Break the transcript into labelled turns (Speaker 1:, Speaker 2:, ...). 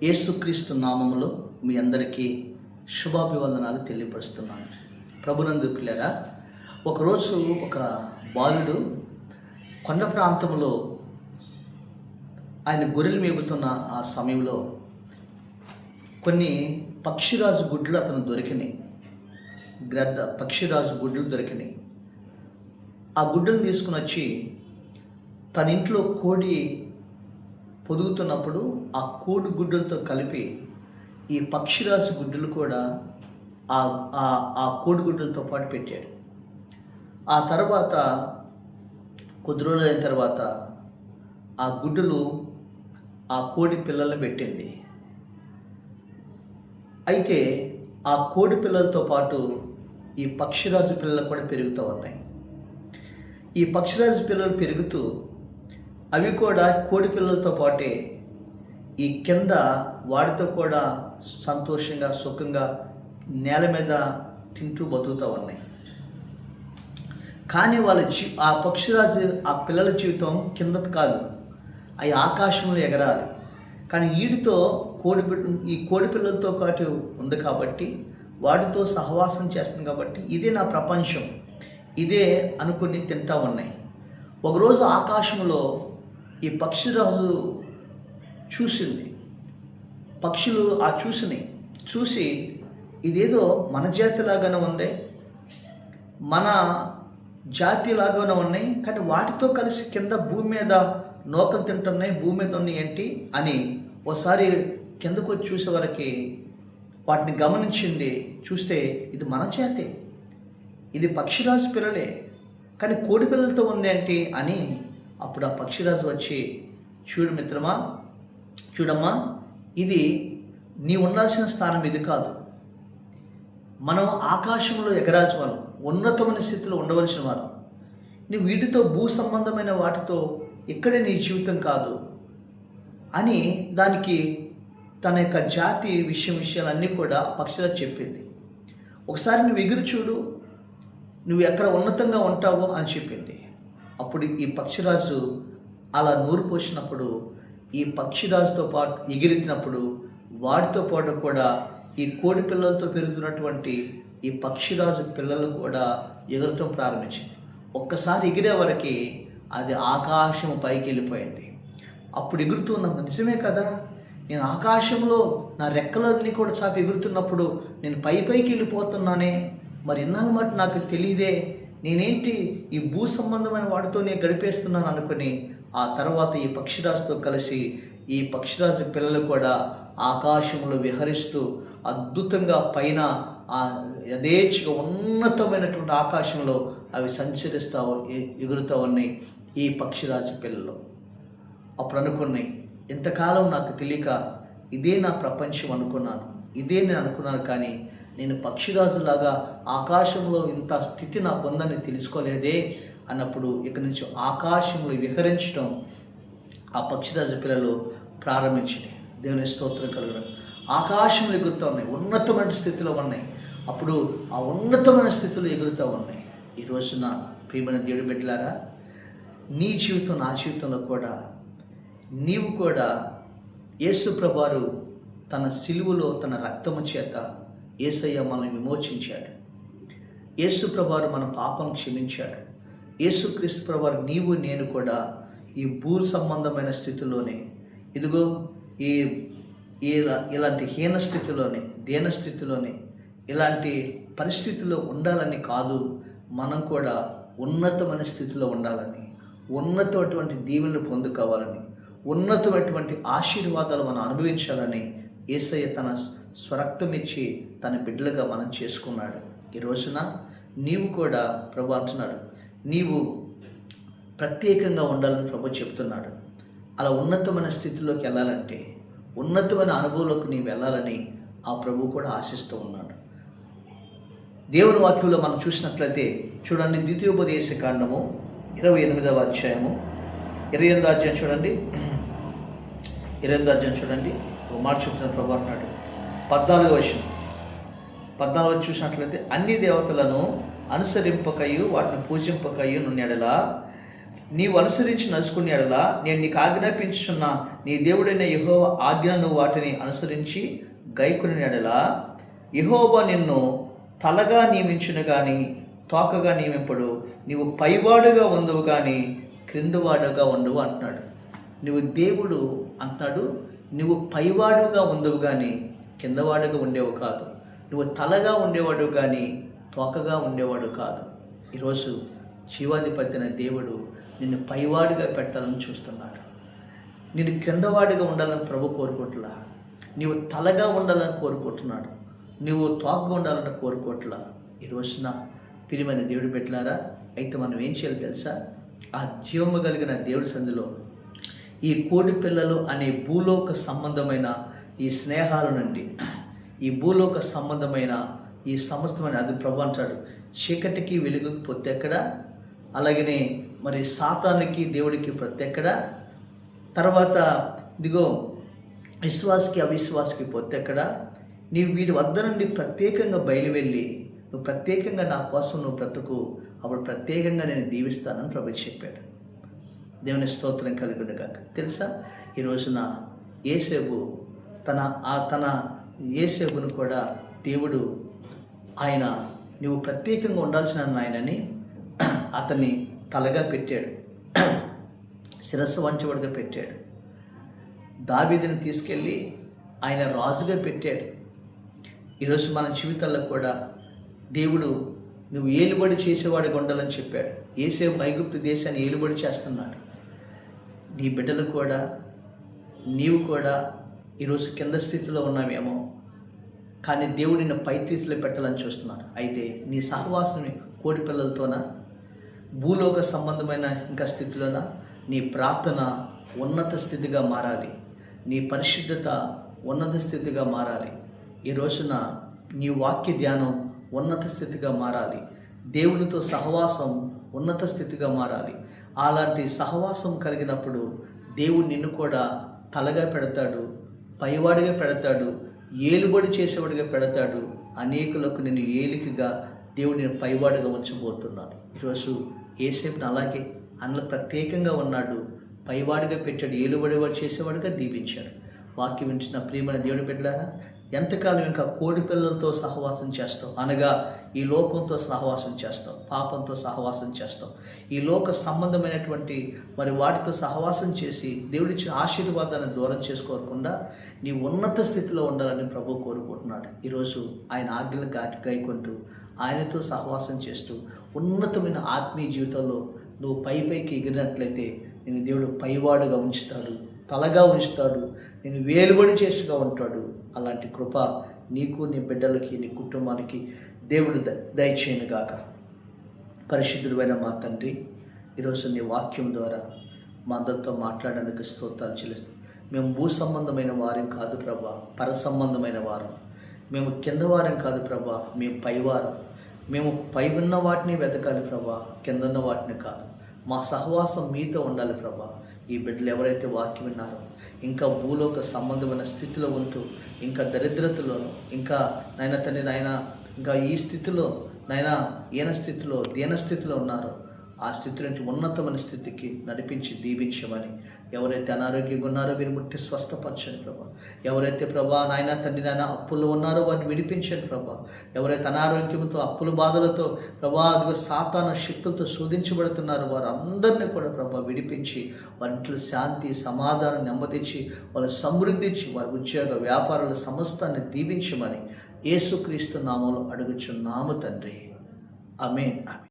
Speaker 1: యేసుక్రీస్తు నామములో మీ అందరికీ శుభాభివందనాలు తెలియపరుస్తున్నాను. ప్రభునందు పిల్లరా, ఒకరోజు ఒక బాలుడు కొండ ప్రాంతంలో ఆయన గొర్రెలు మేపుతున్న ఆ సమయంలో కొన్ని పక్షిరాజు గుడ్లు అతను దొరికినాయి. పక్షిరాజు గుడ్లు దొరికినాయి. ఆ గుడ్లను తీసుకుని వచ్చి తన ఇంట్లో కోడి పొదుగుతున్నప్పుడు ఆ కోడి గుడ్డలతో కలిపి ఈ పక్షిరాజు గుడ్డలు కూడా ఆ కోడి గుడ్డలతో పాటు పెట్టాడు. ఆ తర్వాత కొద్ది రోజులు అయిన తర్వాత ఆ గుడ్డలు ఆ కోడి పిల్లల్ని పెట్టింది. అయితే ఆ కోడి పిల్లలతో పాటు ఈ పక్షిరాజు పిల్లలు కూడా పెరుగుతూ ఉన్నాయి. ఈ పక్షిరాజు పిల్లలు పెరుగుతూ అవి కూడా కోడి పిల్లలతో పాటే ఈ కింద వాటితో కూడా సంతోషంగా సుఖంగా నేల మీద తింటూ బతుకుతూ ఉన్నాయి. కానీ ఆ పక్షిరాజు ఆ పిల్లల జీవితం కింద కాదు, అవి ఆకాశంలో ఎగరాలి. కానీ వీటితో ఈ కోడి పిల్లలతో పాటు ఉంది కాబట్టి, వాటితో సహవాసం చేస్తుంది కాబట్టి ఇదే నా ప్రపంచం, ఇదే అనుకుని తింటూ ఉన్నాయి. ఒకరోజు ఆకాశంలో ఈ పక్షిరాజు చూసింది. పక్షులు చూసి ఇదేదో మన జాతిలాగానే ఉంది, మన జాతిలాగానే ఉన్నాయి, కానీ వాటితో కలిసి కింద భూమి మీద నూకలు తింటున్నాయి, భూమి మీద ఉన్నాయి ఏంటి అని ఒకసారి కిందకు వచ్చి చూసేవరకు వాటిని గమనించింది. చూస్తే ఇది మన జాతే, ఇది పక్షిరాజు పిల్లలే, కానీ కోడి పిల్లలతో ఉంది ఏంటి అని అప్పుడు ఆ పక్షిరాజు వచ్చి, చూడు మిత్రమా, చూడమ్మా, ఇది నీ ఉండాల్సిన స్థానం ఇది కాదు. మనం ఆకాశంలో ఎగరాల్సిన వాళ్ళం, ఉన్నతమైన స్థితిలో ఉండవలసిన వాళ్ళం. నువ్వు వీటితో భూ సంబంధమైన వాటితో ఇక్కడే నీ జీవితం కాదు అని దానికి తన యొక్క జాతి విషయాలన్నీ కూడా పక్షిరాజు చెప్పింది. ఒకసారి నువ్వు ఎగురు చూడు, నువ్వు ఎక్కడ ఉన్నతంగా ఉంటావో అని చెప్పింది. అప్పుడు ఈ పక్షిరాజు అలా నూరు పోసినప్పుడు ఈ పక్షిరాజుతో పాటు ఎగిరెత్తినప్పుడు వాటితో పాటు కూడా ఈ కోడి పిల్లలతో పెరుగుతున్నటువంటి ఈ పక్షిరాజు పిల్లలు కూడా ఎగురటం ప్రారంభించింది. ఒక్కసారి ఎగిరే వరకు అది ఆకాశం పైకి వెళ్ళిపోయింది. అప్పుడు ఎగురుతున్నా, నిజమే కదా, నేను ఆకాశంలో నా రెక్కలన్నీ కూడా చాపి ఎగురుతున్నప్పుడు నేను పైకి వెళ్ళిపోతున్నానే, మరి ఇన్నాళ్ళ మాట నాకు తెలియదే, నేనేంటి ఈ భూ సంబంధమైన వాటితోనే గడిపేస్తున్నాను అనుకుని ఆ తర్వాత ఈ పక్షిరాజుతో కలిసి ఈ పక్షిరాజు పిల్లలు కూడా ఆకాశంలో విహరిస్తూ అద్భుతంగా పైన యథేచ్ఛగా ఉన్నతమైనటువంటి ఆకాశంలో అవి సంచరిస్తూ ఎగురుతూ ఉన్నాయి ఈ పక్షిరాజు పిల్లలు. అప్పుడు అనుకున్నాయి, ఇంతకాలం నాకు తెలియక ఇదే నా ప్రపంచం అనుకున్నాను, ఇదే నేను అనుకున్నాను, కానీ నేను పక్షిరాజులాగా ఆకాశంలో ఇంత స్థితి నాకు ఉందని తెలుసుకోలేదే అన్నప్పుడు ఇక నుంచి ఆకాశంలో విహరించడం ఆ పక్షిరాజు పిల్లలు ప్రారంభించింది. దేవుని స్తోత్రం కలుగును. ఆకాశంలో ఎగురుతూ ఉన్నాయి, ఉన్నతమైన స్థితిలో ఉన్నాయి. అప్పుడు ఆ ఉన్నతమైన స్థితిలో ఎగురుతూ ఉన్నాయి. ఈ రోజున ప్రియమైన దేవుడి బిడ్డలారా, నీ జీవితం నా జీవితంలో కూడా నీవు కూడా యేసు ప్రభువారు తన సిలువలో తన రక్తము చేత యేసయ్య మనల్ని విమోచించాడు. యేసు ప్రభువారు మన పాపం క్షమించాడు. యేసుక్రీస్తు ప్రభువారు నీవు నేను కూడా ఈ భూ సంబంధమైన స్థితిలోనే, ఇదిగో ఇలాంటి హీన స్థితిలోనే, దీన స్థితిలోనే, ఇలాంటి పరిస్థితుల్లో ఉండాలని కాదు, మనం కూడా ఉన్నతమైన స్థితిలో ఉండాలని, ఉన్నతమైనటువంటి దీవెనలు పొందుకోవాలని, ఉన్నతమైనటువంటి ఆశీర్వాదాలు మనం అనుభవించాలని యేసయ్య తన స్వరక్తం ఇచ్చి తన బిడ్డలుగా మనం చేసుకున్నాడు. ఈ రోజున నీవు కూడా ప్రభు అంటున్నాడు, నీవు ప్రత్యేకంగా ఉండాలని ప్రభు చెప్తున్నాడు. అలా ఉన్నతమైన స్థితిలోకి వెళ్ళాలంటే, ఉన్నతమైన అనుభవంలోకి నీవు వెళ్ళాలని ఆ ప్రభు కూడా ఆశిస్తూ ఉన్నాడు. దేవుని వాక్యంలో మనం చూసినట్లయితే చూడండి, ద్వితీయోపదేశ కాండము 28వ అధ్యాయము 28వ అధ్యాయం చూడండి, 28వ అధ్యాయం చూడండి. ఒక మాట చెప్తున్న ప్రభు అంటున్నాడు, 14వ వచనం చూసినట్లయితే, అన్ని దేవతలను అనుసరింపకయు వాటిని పూజింపకయు నున్నెడలా నీవు అనుసరించి నడుచుకునే ఎడల నేను నీకు ఆజ్ఞాపించుచున్న నీ దేవుడైన యెహోవా ఆజ్ఞను వాటిని అనుసరించి గైకొని ఎడల యెహోవా నిన్ను తలగా నియమించును కానీ తోకగా నియమింపడు. నీవు పైవాడుగా ఉండవు కానీ క్రిందవాడుగా ఉండవు అంటున్నాడు. నువ్వు దేవుడు అంటున్నాడు, నువ్వు పైవాడుగా ఉండవు కానీ కిందవాడుగా ఉండేవు కాదు. నువ్వు తలగా ఉండేవాడు కానీ తోకగా ఉండేవాడు కాదు. ఈరోజు జీవాధిపతి అయిన దేవుడు నిన్ను పైవాడిగా పెట్టాలని చూస్తున్నాడు. నేను క్రిందవాడిగా ఉండాలని ప్రభు కోరుకోవట్లా. నీవు తలగా ఉండాలని కోరుకుంటున్నాడు. నువ్వు తోకగా ఉండాలని కోరుకోవట్లా. ఈ రోజున ప్రియమైన దేవుడు పెట్టారా? అయితే మనం ఏం చేయాలి తెలుసా? ఆ జీవము కలిగిన దేవుడి సంధిలో ఈ కోడి పిల్లలు అనే భూలోక సంబంధమైన ఈ స్నేహాల నుండి, ఈ భూలోక సంబంధమైన ఈ సమస్తమైన, అది ప్రభు అంటాడు, చీకటికి వెలుగుకి పొత్తెక్కడ, అలాగనే మరి సాతానికి దేవుడికి ప్రత్యెక్కడ, తర్వాత ఇదిగో విశ్వాసకి అవిశ్వాసకి పొత్తెక్కడ, నీవు వీరి వద్ద నుండి ప్రత్యేకంగా బయలువెళ్ళి నువ్వు ప్రత్యేకంగా నా కోసం నువ్వు బ్రతుకు, అప్పుడు ప్రత్యేకంగా నేను దీవిస్తానని ప్రభు చెప్పాడు. దేవుని స్తోత్రం కలుగును గాక. తెలుసా, ఈ రోజున యేసేపు తన యేసేపును కూడా దేవుడు ఆయన నువ్వు ప్రత్యేకంగా ఉండాల్సిన ఆయనని అతన్ని తలగా పెట్టాడు, శిరస్సు వంచబడిగా పెట్టాడు. దావీదుని తీసుకెళ్ళి ఆయన రాజుగా పెట్టాడు. ఈరోజు మన జీవితాల్లో కూడా దేవుడు నువ్వు ఏలుబడి చేసేవాడిగా ఉండాలని చెప్పాడు. యేసేపు ఐగుప్తు దేశాన్ని ఏలుబడి చేస్తున్నాడు. నీ బిడ్డలు కూడా, నీవు కూడా ఈరోజు కింద స్థితిలో ఉన్నావేమో, కానీ దేవుడు నిన్ను పై స్థితిలో పెట్టాలని చూస్తున్నాడు. అయితే నీ సహవాసం కోడి పిల్లలతోనా, భూలోక సంబంధమైన ఇంకా స్థితిలోనా? నీ ప్రార్థన ఉన్నత స్థితిగా మారాలి. నీ పరిశుద్ధత ఉన్నత స్థితిగా మారాలి. ఈ రోజున నీ వాక్య ధ్యానం ఉన్నత స్థితిగా మారాలి. దేవునితో సహవాసం ఉన్నత స్థితిగా మారాలి. అలాంటి సహవాసం కలిగినప్పుడు దేవుడు నిన్ను కూడా తలగా పెడతాడు, పైవాడిగా పెడతాడు, ఏలుబడి చేసేవాడిగా పెడతాడు. అనేకులకు నేను ఏలికగా దేవుడు నేను పైవాడిగా ఉంచబోతున్నాడు. ఈరోజు యేసేపుని అలాగే అందులో ప్రత్యేకంగా ఉన్నాడు, పైవాడిగా పెట్టాడు, ఏలుబడివాడు చేసేవాడిగా దీవించాడు. వాక్యం వింటున్న ప్రియమైన దేవుని బిడ్డలారా, ఎంతకాలం ఇంకా కోడి పిల్లలతో సహవాసం చేస్తాం, అనగా ఈ లోకంతో సహవాసం చేస్తాం, పాపంతో సహవాసం చేస్తాం, ఈ లోక సంబంధమైనటువంటి మరి వాటితో సహవాసం చేసి దేవుడిచ్చిన ఆశీర్వాదాన్ని దూరం చేసుకోకుండా నీ ఉన్నత స్థితిలో ఉండాలని ప్రభు కోరుకుంటున్నాడు. ఈరోజు ఆయన ఆజ్ఞలు గైకొంటూ ఆయనతో సహవాసం చేస్తూ ఉన్నతమైన ఆత్మీయ జీవితంలో నువ్వు పైకి ఎగిరినట్లయితే నేను దేవుడు పైవాడుగా ఉంచుతాడు, తలగా ఉంచుతాడు, నేను వేలుబడి చేసుగా ఉంటాడు. అలాంటి కృప నీకు, నీ బిడ్డలకి, నీ కుటుంబానికి దేవుడు దయచేయనుగాక. పరిశుద్ధుడైన మా తండ్రి, ఈరోజు నీ వాక్యం ద్వారా మా అందరితో మాట్లాడేందుకు స్తోత్రాలు చెల్లిస్తాం. మేము భూ సంబంధమైన వారం కాదు ప్రభా, పర సంబంధమైన వారం. మేము కింద వారం కాదు ప్రభా, మేము పైవారం. మేము పై ఉన్న వాటిని వెతకాలి ప్రభా, కింద ఉన్న వాటిని కాదు. మా సహవాసం మీతో ఉండాలి ప్రభా. ఈ బిడ్డలు ఎవరైతే వాక్యం విన్నారో, ఇంకా భూలోక సంబంధమైన స్థితిలో ఉంటూ, ఇంకా దరిద్రతలోను, ఇంకా నాయన తండ్రి నాయన ఇంకా ఈ స్థితిలో నాయన స్థితిలో దీనస్థితిలో ఉన్నారో, ఆ స్థితి నుంచి ఉన్నతమైన స్థితికి నడిపించి దీవించమని, ఎవరైతే అనారోగ్యంగా ఉన్నారో మీరు ముట్టి స్వస్థపరచండి ప్రభా. ఎవరైతే ప్రభా నాయన తండ్రి నాయన అప్పులు ఉన్నారో వారిని విడిపించండి ప్రభా. ఎవరైతే అనారోగ్యంతో అప్పుల బాధలతో ప్రభా అదిగో సాతాన శక్తులతో శోధించబడుతున్నారో వారు అందరినీ కూడా ప్రభా విడిపించి వారింట్లో శాంతి సమాధానం నెమ్మదించి వాళ్ళ సమృద్ధి ఇచ్చి వారి ఉద్యోగ వ్యాపారాల సమస్తాన్ని దీవించమని యేసుక్రీస్తు నామములో అడుగుచున్నాము తండ్రి. ఆమేన్.